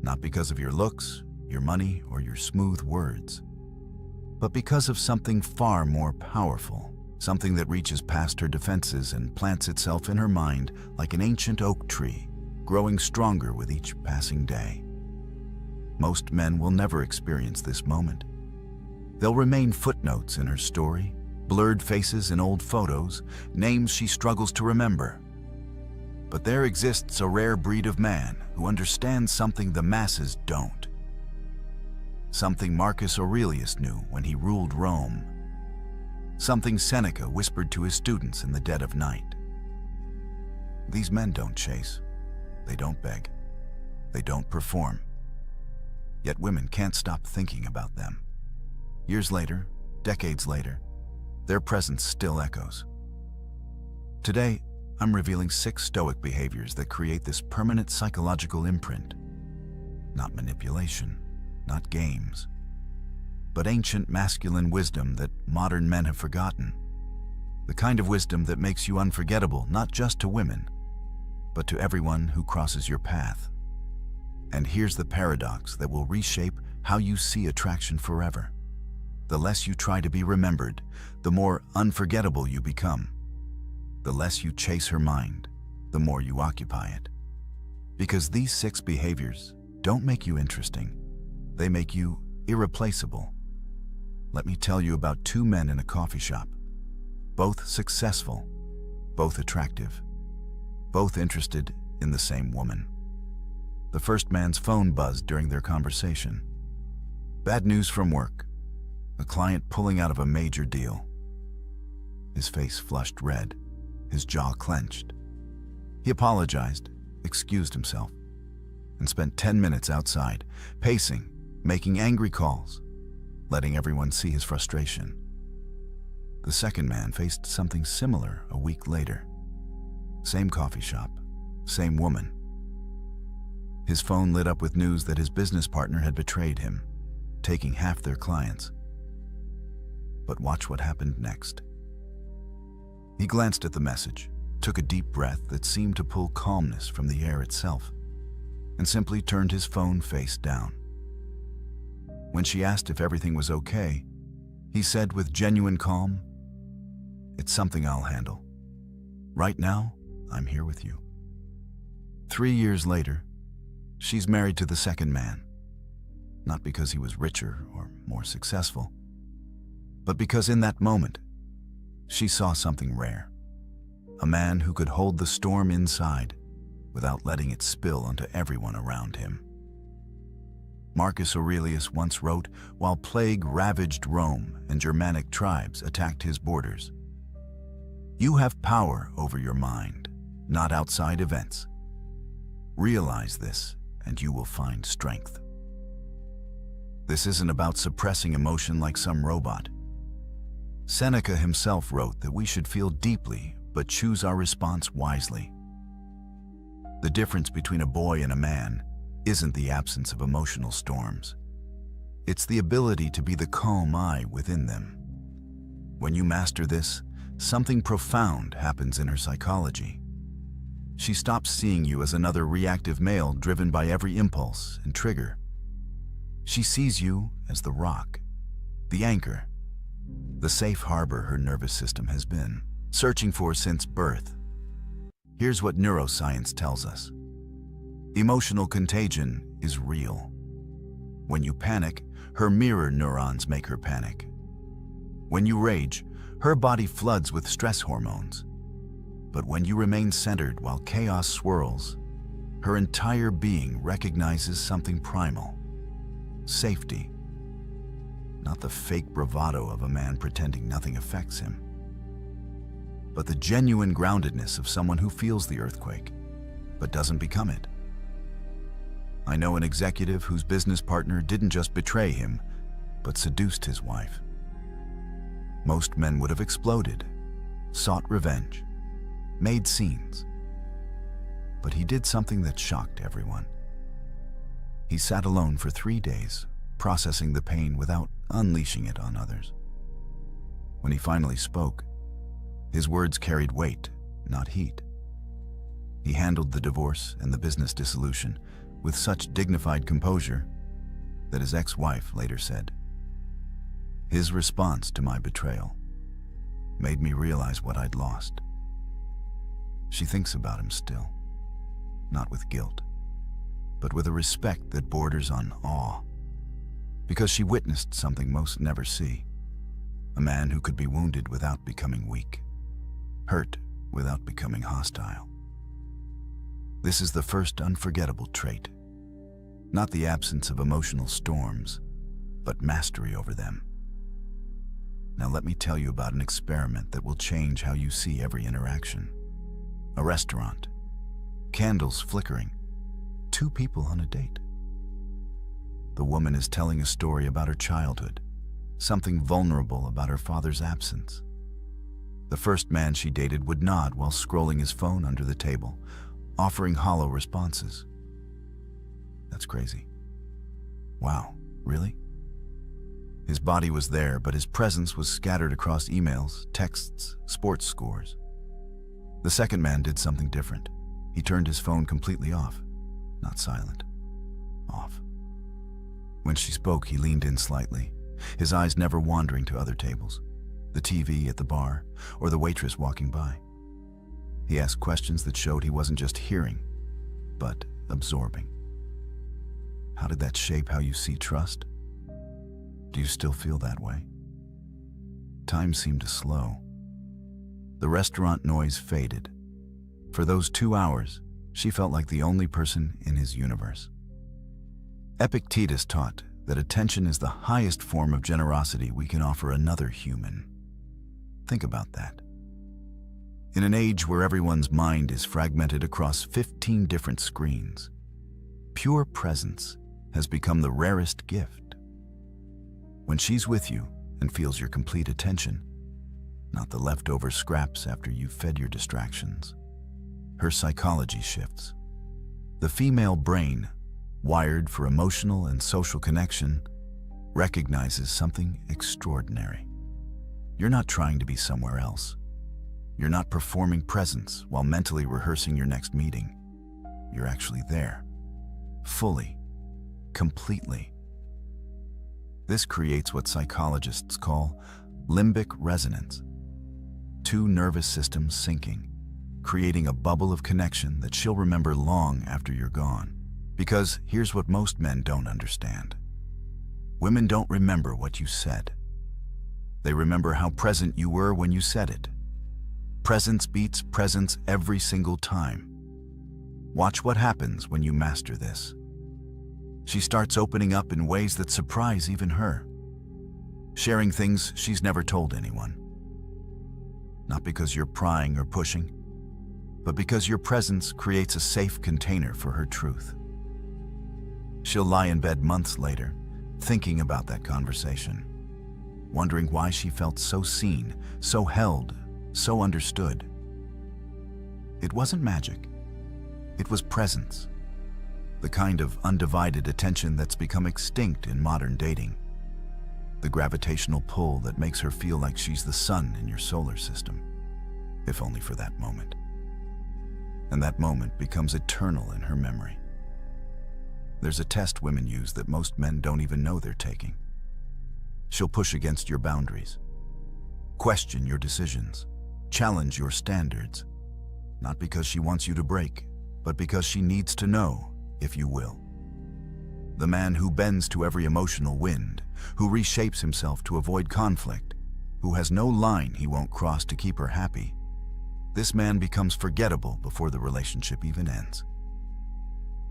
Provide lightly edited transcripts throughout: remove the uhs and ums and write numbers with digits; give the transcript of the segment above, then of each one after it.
not because of your looks, your money, or your smooth words, but because of something far more powerful, something that reaches past her defenses and plants itself in her mind like an ancient oak tree, growing stronger with each passing day. Most men will never experience this moment. They'll remain footnotes in her story, blurred faces in old photos, names she struggles to remember. But there exists a rare breed of man who understands something the masses don't. Something Marcus Aurelius knew when he ruled Rome. Something Seneca whispered to his students in the dead of night. These men don't chase. They don't beg. They don't perform. Yet women can't stop thinking about them. Years later, decades later, their presence still echoes. Today, I'm revealing 6 Stoic behaviors that create this permanent psychological imprint. Not manipulation, not games, but ancient masculine wisdom that modern men have forgotten. The kind of wisdom that makes you unforgettable not just to women, but to everyone who crosses your path. And here's the paradox that will reshape how you see attraction forever. The less you try to be remembered, the more unforgettable you become. The less you chase her mind, the more you occupy it. Because these 6 behaviors don't make you interesting. They make you irreplaceable. Let me tell you about 2 men in a coffee shop. Both successful, both attractive, both interested in the same woman. The first man's phone buzzed during their conversation. Bad news from work. A client pulling out of a major deal. His face flushed red, his jaw clenched. He apologized, excused himself, and spent 10 minutes outside, pacing, making angry calls, letting everyone see his frustration. The second man faced something similar a week later. Same coffee shop, same woman. His phone lit up with news that his business partner had betrayed him, taking half their clients. But watch what happened next. He glanced at the message, took a deep breath that seemed to pull calmness from the air itself, and simply turned his phone face down. When she asked if everything was okay, he said with genuine calm, "It's something I'll handle. Right now, I'm here with you." 3 years later, she's married to the second man, not because he was richer or more successful, but because in that moment, she saw something rare. A man who could hold the storm inside without letting it spill onto everyone around him. Marcus Aurelius once wrote, while plague ravaged Rome and Germanic tribes attacked his borders, "You have power over your mind, not outside events. Realize this, and you will find strength." This isn't about suppressing emotion like some robot. Seneca himself wrote that we should feel deeply, but choose our response wisely. The difference between a boy and a man isn't the absence of emotional storms. It's the ability to be the calm eye within them. When you master this, something profound happens in her psychology. She stops seeing you as another reactive male driven by every impulse and trigger. She sees you as the rock, the anchor, the safe harbor her nervous system has been searching for since birth. Here's what neuroscience tells us. Emotional contagion is real. When you panic, her mirror neurons make her panic. When you rage, her body floods with stress hormones. But when you remain centered while chaos swirls, her entire being recognizes something primal: safety. Not the fake bravado of a man pretending nothing affects him, but the genuine groundedness of someone who feels the earthquake, but doesn't become it. I know an executive whose business partner didn't just betray him, but seduced his wife. Most men would have exploded, sought revenge, made scenes. But he did something that shocked everyone. He sat alone for 3 days, processing the pain without unleashing it on others. When he finally spoke, his words carried weight, not heat. He handled the divorce and the business dissolution with such dignified composure that his ex-wife later said, "His response to my betrayal made me realize what I'd lost." She thinks about him still, not with guilt, but with a respect that borders on awe, because she witnessed something most never see: a man who could be wounded without becoming weak, hurt without becoming hostile. This is the first unforgettable trait, not the absence of emotional storms, but mastery over them. Now let me tell you about an experiment that will change how you see every interaction. A restaurant, candles flickering, two people on a date. The woman is telling a story about her childhood, something vulnerable about her father's absence. The first man she dated would nod while scrolling his phone under the table, offering hollow responses. That's crazy. Wow, really? His body was there, but his presence was scattered across emails, texts, sports scores. The second man did something different. He turned his phone completely off. Not silent. Off. When she spoke, he leaned in slightly, his eyes never wandering to other tables, the TV at the bar, or the waitress walking by. He asked questions that showed he wasn't just hearing, but absorbing. How did that shape how you see trust? Do you still feel that way? Time seemed to slow. The restaurant noise faded. For those 2 hours, she felt like the only person in his universe. Epictetus taught that attention is the highest form of generosity we can offer another human. Think about that. In an age where everyone's mind is fragmented across 15 different screens, pure presence has become the rarest gift. When she's with you and feels your complete attention, not the leftover scraps after you've fed your distractions, her psychology shifts. The female brain, wired for emotional and social connection, recognizes something extraordinary. You're not trying to be somewhere else. You're not performing presence while mentally rehearsing your next meeting. You're actually there, fully, completely. This creates what psychologists call limbic resonance. Two nervous systems syncing, creating a bubble of connection that she'll remember long after you're gone. Because here's what most men don't understand. Women don't remember what you said. They remember how present you were when you said it. Presence beats presence every single time. Watch what happens when you master this. She starts opening up in ways that surprise even her, sharing things she's never told anyone. Not because you're prying or pushing, but because your presence creates a safe container for her truth. She'll lie in bed months later, thinking about that conversation, wondering why she felt so seen, so held, so understood. It wasn't magic. It was presence. The kind of undivided attention that's become extinct in modern dating. The gravitational pull that makes her feel like she's the sun in your solar system, if only for that moment. And that moment becomes eternal in her memory. There's a test women use that most men don't even know they're taking. She'll push against your boundaries, question your decisions, challenge your standards, not because she wants you to break, but because she needs to know if you will. The man who bends to every emotional wind, who reshapes himself to avoid conflict, who has no line he won't cross to keep her happy, this man becomes forgettable before the relationship even ends.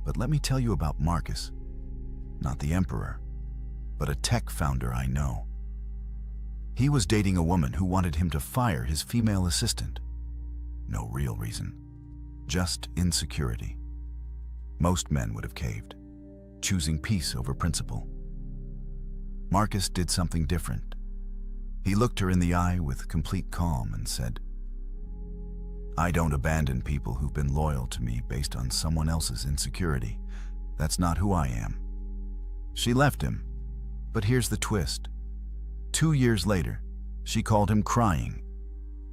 But let me tell you about Marcus, not the emperor, but a tech founder I know. He was dating a woman who wanted him to fire his female assistant. No real reason, just insecurity. Most men would have caved, choosing peace over principle. Marcus did something different. He looked her in the eye with complete calm and said, "I don't abandon people who've been loyal to me based on someone else's insecurity. That's not who I am." She left him, but here's the twist. 2 years later, she called him crying,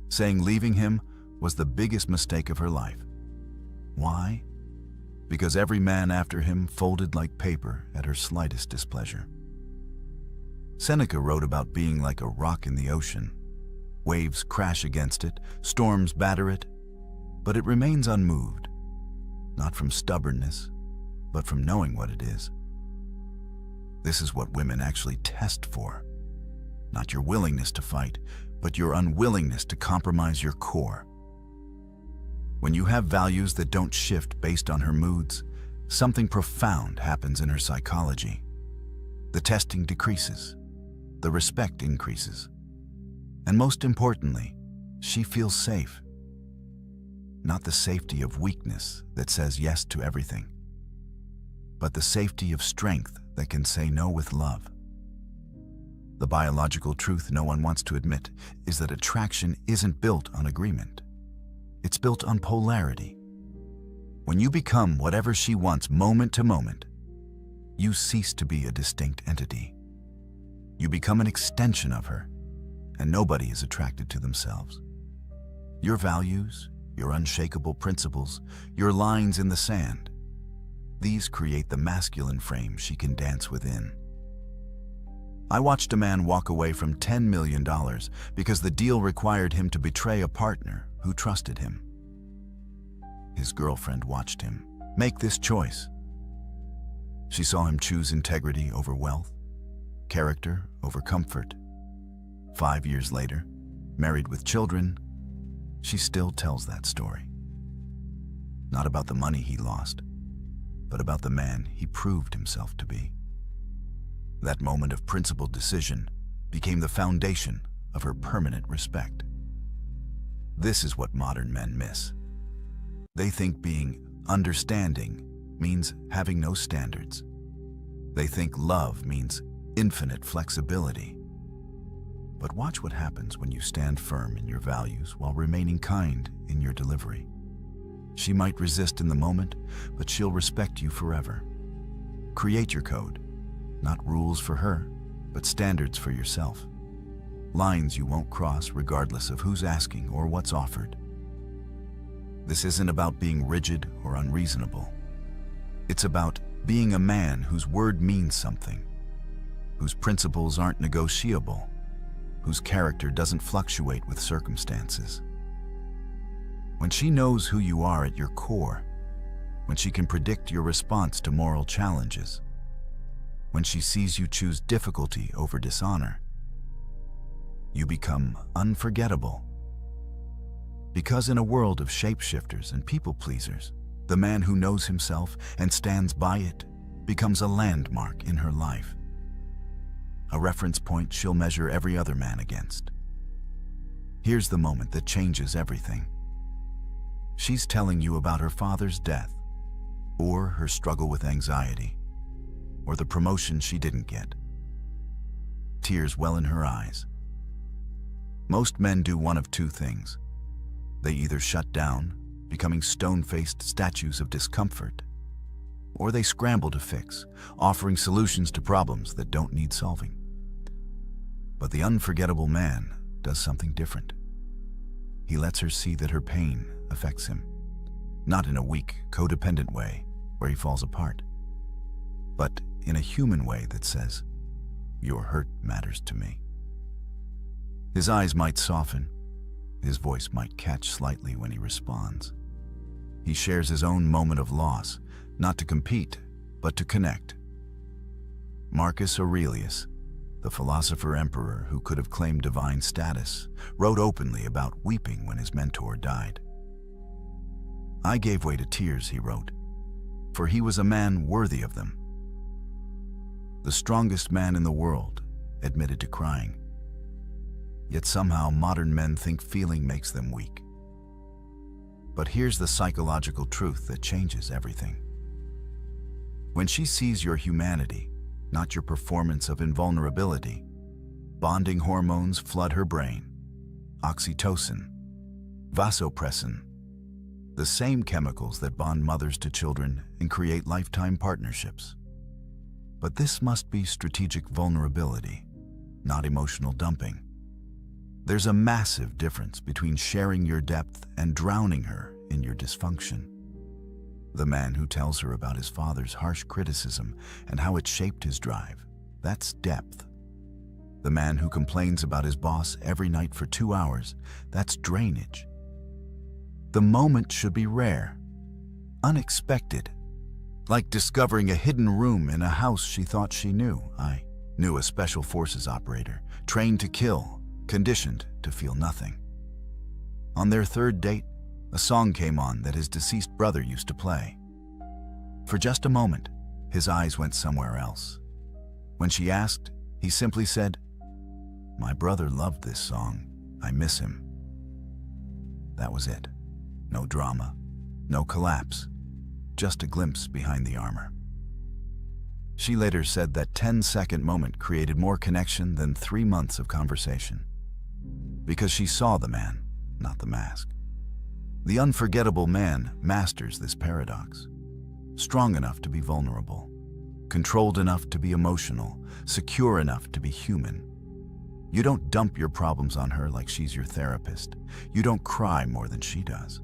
saying leaving him was the biggest mistake of her life. Why? because every man after him folded like paper at her slightest displeasure. Seneca wrote about being like a rock in the ocean. Waves crash against it, storms batter it, but it remains unmoved, not from stubbornness, but from knowing what it is. This is what women actually test for. Not your willingness to fight, but your unwillingness to compromise your core. When you have values that don't shift based on her moods, something profound happens in her psychology. The testing decreases, the respect increases, and most importantly, she feels safe. Not the safety of weakness that says yes to everything, but the safety of strength that can say no with love. The biological truth no one wants to admit is that attraction isn't built on agreement. It's built on polarity. When you become whatever she wants moment to moment, you cease to be a distinct entity. You become an extension of her, and nobody is attracted to themselves. Your values, your unshakable principles, your lines in the sand, these create the masculine frame she can dance within. I watched a man walk away from $10 million because the deal required him to betray a partner who trusted him. His girlfriend watched him make this choice. She saw him choose integrity over wealth, character over comfort. 5 years later, married with children, she still tells that story. Not about the money he lost, but about the man he proved himself to be. That moment of principled decision became the foundation of her permanent respect. This is what modern men miss. They think being understanding means having no standards. They think love means infinite flexibility. But watch what happens when you stand firm in your values while remaining kind in your delivery. She might resist in the moment, but she'll respect you forever. Create your code. Not rules for her, but standards for yourself. Lines you won't cross regardless of who's asking or what's offered. This isn't about being rigid or unreasonable. It's about being a man whose word means something, whose principles aren't negotiable, whose character doesn't fluctuate with circumstances. When she knows who you are at your core, when she can predict your response to moral challenges, when she sees you choose difficulty over dishonor, you become unforgettable. Because in a world of shapeshifters and people-pleasers, the man who knows himself and stands by it becomes a landmark in her life. A reference point she'll measure every other man against. Here's the moment that changes everything. She's telling you about her father's death, or her struggle with anxiety, or the promotion she didn't get. Tears well in her eyes. Most men do one of two things. They either shut down, becoming stone-faced statues of discomfort, or they scramble to fix, offering solutions to problems that don't need solving. But the unforgettable man does something different. He lets her see that her pain affects him, not in a weak, codependent way where he falls apart, but in a human way that says, "Your hurt matters to me." His eyes might soften, his voice might catch slightly when he responds. He shares his own moment of loss, not to compete, but to connect. Marcus Aurelius, the philosopher-emperor who could have claimed divine status, wrote openly about weeping when his mentor died. "I gave way to tears," he wrote, "for he was a man worthy of them." The strongest man in the world admitted to crying. Yet somehow modern men think feeling makes them weak. But here's the psychological truth that changes everything. When she sees your humanity, not your performance of invulnerability, bonding hormones flood her brain. Oxytocin, vasopressin, the same chemicals that bond mothers to children and create lifetime partnerships. But this must be strategic vulnerability, not emotional dumping. There's a massive difference between sharing your depth and drowning her in your dysfunction. The man who tells her about his father's harsh criticism and how it shaped his drive. That's depth. The man who complains about his boss every night for 2 hours. That's drainage. The moment should be rare, unexpected, like discovering a hidden room in a house she thought she knew. I knew a special forces operator, trained to kill, conditioned to feel nothing. On their third date, a song came on that his deceased brother used to play. For just a moment, his eyes went somewhere else. When she asked, he simply said, "My brother loved this song. I miss him." That was it. No drama, no collapse, just a glimpse behind the armor. She later said that 10-second moment created more connection than 3 months of conversation. Because she saw the man, not the mask. The unforgettable man masters this paradox. Strong enough to be vulnerable, controlled enough to be emotional, secure enough to be human. You don't dump your problems on her like she's your therapist. You don't cry more than she does.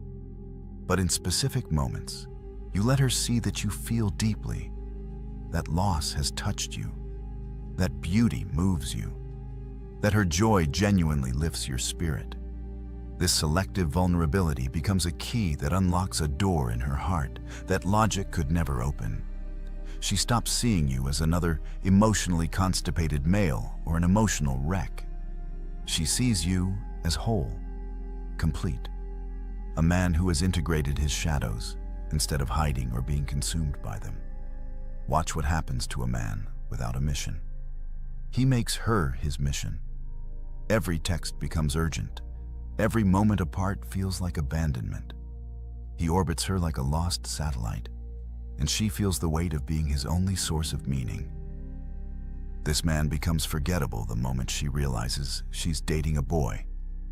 But in specific moments, you let her see that you feel deeply, that loss has touched you, that beauty moves you, that her joy genuinely lifts your spirit. This selective vulnerability becomes a key that unlocks a door in her heart that logic could never open. She stops seeing you as another emotionally constipated male or an emotional wreck. She sees you as whole, complete, a man who has integrated his shadows instead of hiding or being consumed by them. Watch what happens to a man without a mission. He makes her his mission. Every text becomes urgent. Every moment apart feels like abandonment. He orbits her like a lost satellite, and she feels the weight of being his only source of meaning. This man becomes forgettable the moment she realizes she's dating a boy,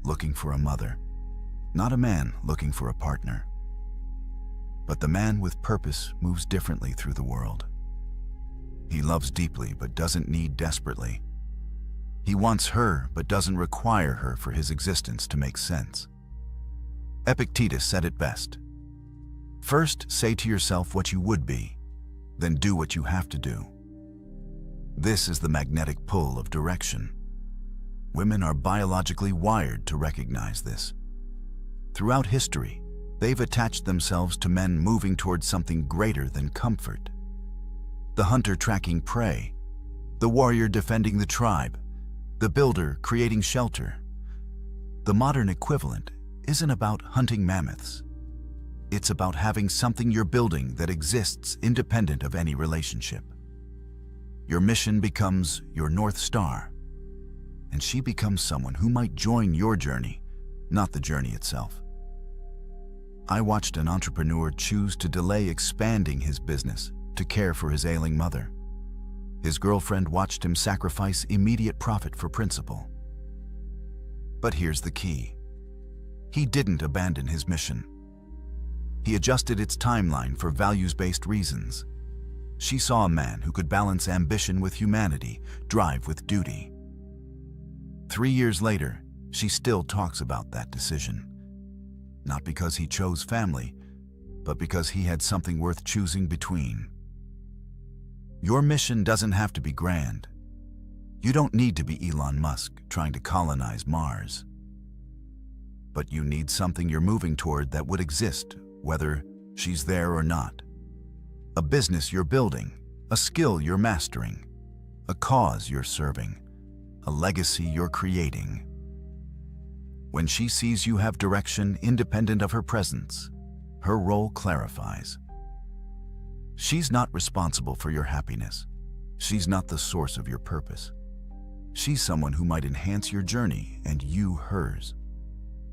looking for a mother, not a man looking for a partner. But the man with purpose moves differently through the world. He loves deeply but doesn't need desperately. He wants her but doesn't require her for his existence to make sense. Epictetus said it best. First, say to yourself what you would be, then do what you have to do. This is the magnetic pull of direction. Women are biologically wired to recognize this. Throughout history, they've attached themselves to men moving towards something greater than comfort. The hunter tracking prey, the warrior defending the tribe, the builder creating shelter. The modern equivalent isn't about hunting mammoths. It's about having something you're building that exists independent of any relationship. Your mission becomes your North Star, and she becomes someone who might join your journey, not the journey itself. I watched an entrepreneur choose to delay expanding his business to care for his ailing mother. His girlfriend watched him sacrifice immediate profit for principle. But here's the key. He didn't abandon his mission. He adjusted its timeline for values-based reasons. She saw a man who could balance ambition with humanity, drive with duty. 3 years later, she still talks about that decision. Not because he chose family, but because he had something worth choosing between. Your mission doesn't have to be grand. You don't need to be Elon Musk trying to colonize Mars. But you need something you're moving toward that would exist, whether she's there or not. A business you're building, a skill you're mastering, a cause you're serving, a legacy you're creating. When she sees you have direction independent of her presence, her role clarifies. She's not responsible for your happiness. She's not the source of your purpose. She's someone who might enhance your journey and you hers.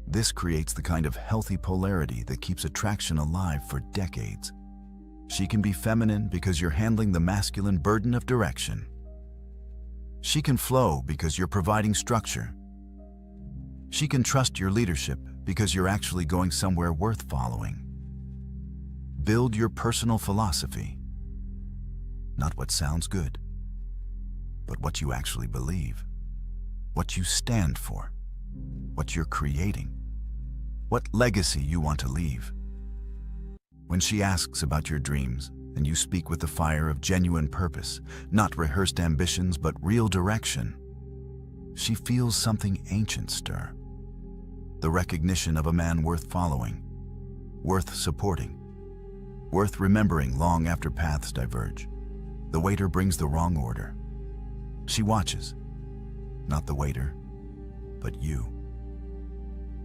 This creates the kind of healthy polarity that keeps attraction alive for decades. She can be feminine because you're handling the masculine burden of direction. She can flow because you're providing structure. She can trust your leadership because you're actually going somewhere worth following. Build your personal philosophy. Not what sounds good, but what you actually believe, what you stand for, what you're creating, what legacy you want to leave. When she asks about your dreams, and you speak with the fire of genuine purpose, not rehearsed ambitions but real direction, she feels something ancient stir. The recognition of a man worth following, worth supporting, worth remembering long after paths diverge. The waiter brings the wrong order. She watches, not the waiter, but you.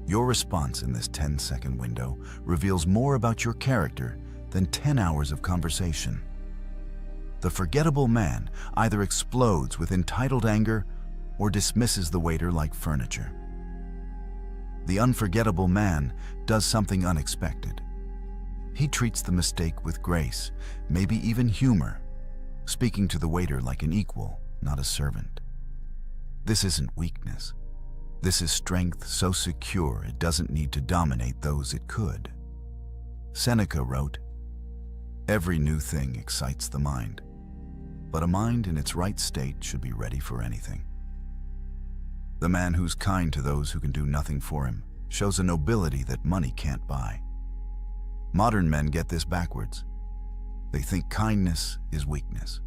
Your response in this 10-second window reveals more about your character than 10 hours of conversation. The forgettable man either explodes with entitled anger or dismisses the waiter like furniture. The unforgettable man does something unexpected. He treats the mistake with grace, maybe even humor, speaking to the waiter like an equal, not a servant. This isn't weakness. This is strength so secure it doesn't need to dominate those it could. Seneca wrote, "Every new thing excites the mind, but a mind in its right state should be ready for anything." The man who's kind to those who can do nothing for him shows a nobility that money can't buy. Modern men get this backwards. They think kindness is weakness,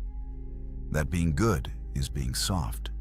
that being good is being soft.